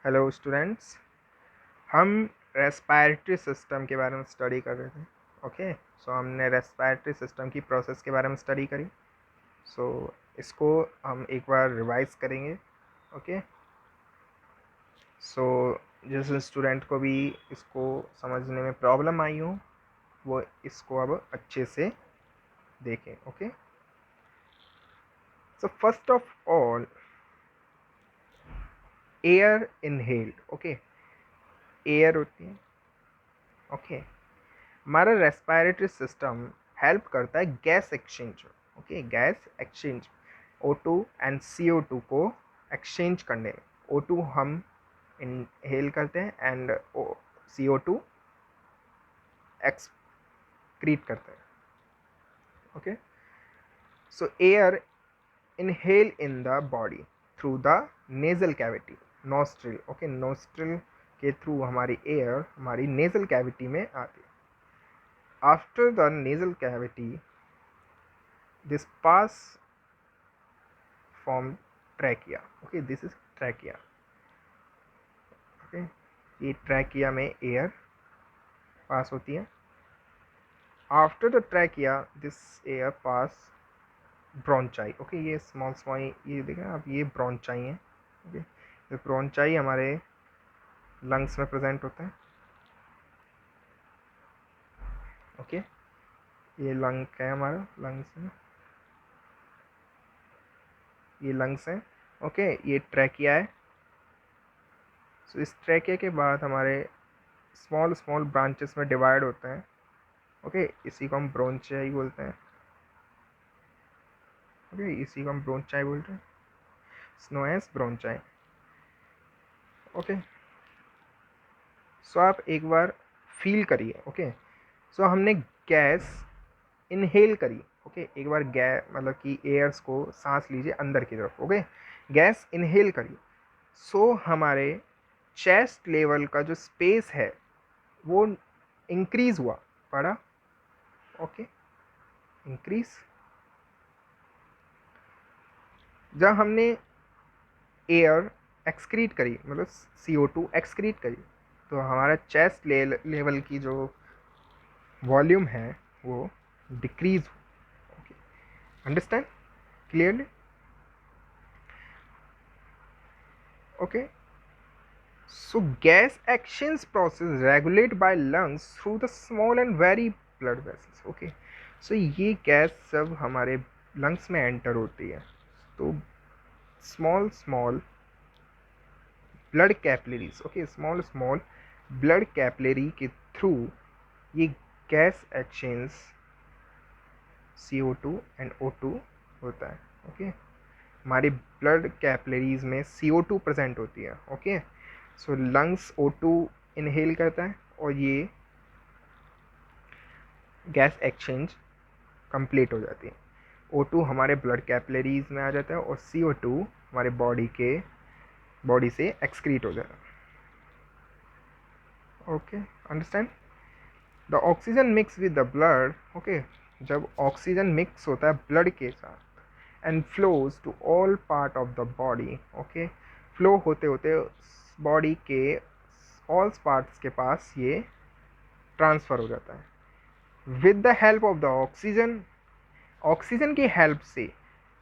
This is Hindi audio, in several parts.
हेलो स्टूडेंट्स, हम रेस्पिरेटरी सिस्टम के बारे में स्टडी कर रहे थे। ओके, सो हमने रेस्पिरेटरी सिस्टम की प्रोसेस के बारे में स्टडी करी। सो इसको हम एक बार रिवाइज करेंगे। ओके, सो जिस स्टूडेंट को भी इसको समझने में प्रॉब्लम आई हो वो इसको अब अच्छे से देखें। Okay, so first of all air inhaled. Okay, air होती है। ओके, हमारा रेस्पिरेटरी सिस्टम हेल्प करता है gas exchange. Okay, gas exchange O2 and CO2 को एक्सचेंज करने में। O2 हम इनहेल करते हैं एंड CO2 एक्सक्रीट करते हैं। Okay, so air inhale in the body through the nasal cavity, nostril. Okay, nostril के थ्रू हमारी एयर हमारी नेजल कैविटी में आती है। After the nasal cavity this pass from trachea. Okay, this is trachea. Okay, ये trachea में air पास होती है। After the trachea this air pass bronchi. Okay, ये small ये देखें आप, ये bronchi है। okay, ये bronchi हमारे लंग्स में प्रेजेंट होते हैं। ओके, ये लंग है हमारा, लंग्स में ये लंग्स हैं। ओके, ये ट्रैकिया है। सो इस ट्रैकिया के बाद हमारे स्मॉल ब्रांचेस में डिवाइड होते हैं। ओके, इसी को हम ब्रोंचाई बोलते हैं। ओके, इसी को हम ब्रोंचाई बोलते हैं, स्नो एज ब्रोंचाई। ओके, सो आप एक बार फील करिए। ओके, सो हमने गैस इनहेल करी। ओके, एक बार गैस मतलब कि एयर्स को सांस लीजिए अंदर की तरफ। ओके, गैस इनहेल करी। सो हमारे चेस्ट लेवल का जो स्पेस है वो इंक्रीज हुआ, बढ़ा। Okay, increase. जब हमने एयर एक्सक्रीट करी मतलब CO2 एक्सक्रीट करी तो हमारा चेस्ट लेवल की जो वॉल्यूम है वो decrease. Okay, understand clearly? Okay, so gas exchange process regulate by lungs through the small and very blood vessels. Okay, so ये गैस सब हमारे लंग्स में एंटर होती है तो small blood capillaries. Okay, small blood capillary के थ्रू ये gas exchange CO2 and O2 होता है। ओके, हमारी ब्लड कैपिलरीज में CO2 प्रेजेंट होती है। ओके, सो लंग्स O2 इनहेल करता है और ये गैस एक्सचेंज कंप्लीट हो जाती है। O2 हमारे ब्लड कैपिलरीज में आ जाता है और CO2 हमारे बॉडी से एक्सक्रीट हो जाता है। Okay, understand? The oxygen mix with the blood. Okay, जब ऑक्सीजन मिक्स होता है ब्लड के साथ and flows to all part of the body. Okay, flow होते होते बॉडी के ऑल पार्ट्स के पास ये ट्रांसफ़र हो जाता है with the help of the oxygen. Oxygen की हेल्प से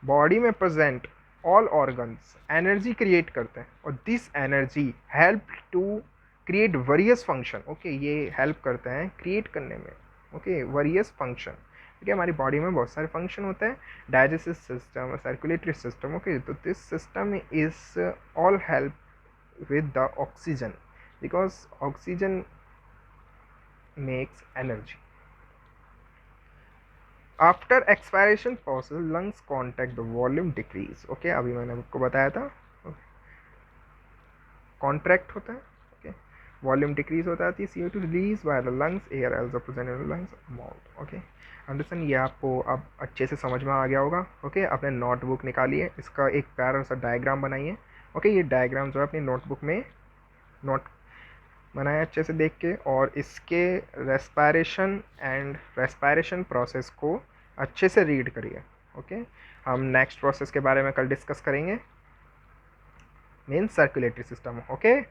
बॉडी में present all organs energy create करते हैं और this energy help to create various function. Okay, ये हेल्प करते हैं क्रिएट करने में। Okay, various function. ठीक है, हमारी बॉडी में बहुत सारे फंक्शन होते हैं, digestive system, circulatory system. Okay, तो this system is all help with the oxygen because oxygen makes energy. After expiration process lungs contact the volume decrease. Okay, अभी मैंने आपको बताया था कॉन्ट्रैक्ट होता है। ओके, वॉल्यूम डिक्रीज होता है, CO2 release by the lungs, air also present in the lungs amount. Okay, understand? ये आपको अब अच्छे से समझ में आ गया होगा। ओके, अपने नोटबुक निकालिए, इसका एक प्यारा सा डायग्राम बनाइए। ओके, ये डायग्राम जो है अपनी नोटबुक में नोट बनाए अच्छे से देख के और इसके रेस्पायरेशन प्रोसेस को अच्छे से रीड करिए। ओके, हम नेक्स्ट प्रोसेस के बारे में कल डिस्कस करेंगे। means circulatory system. Okay.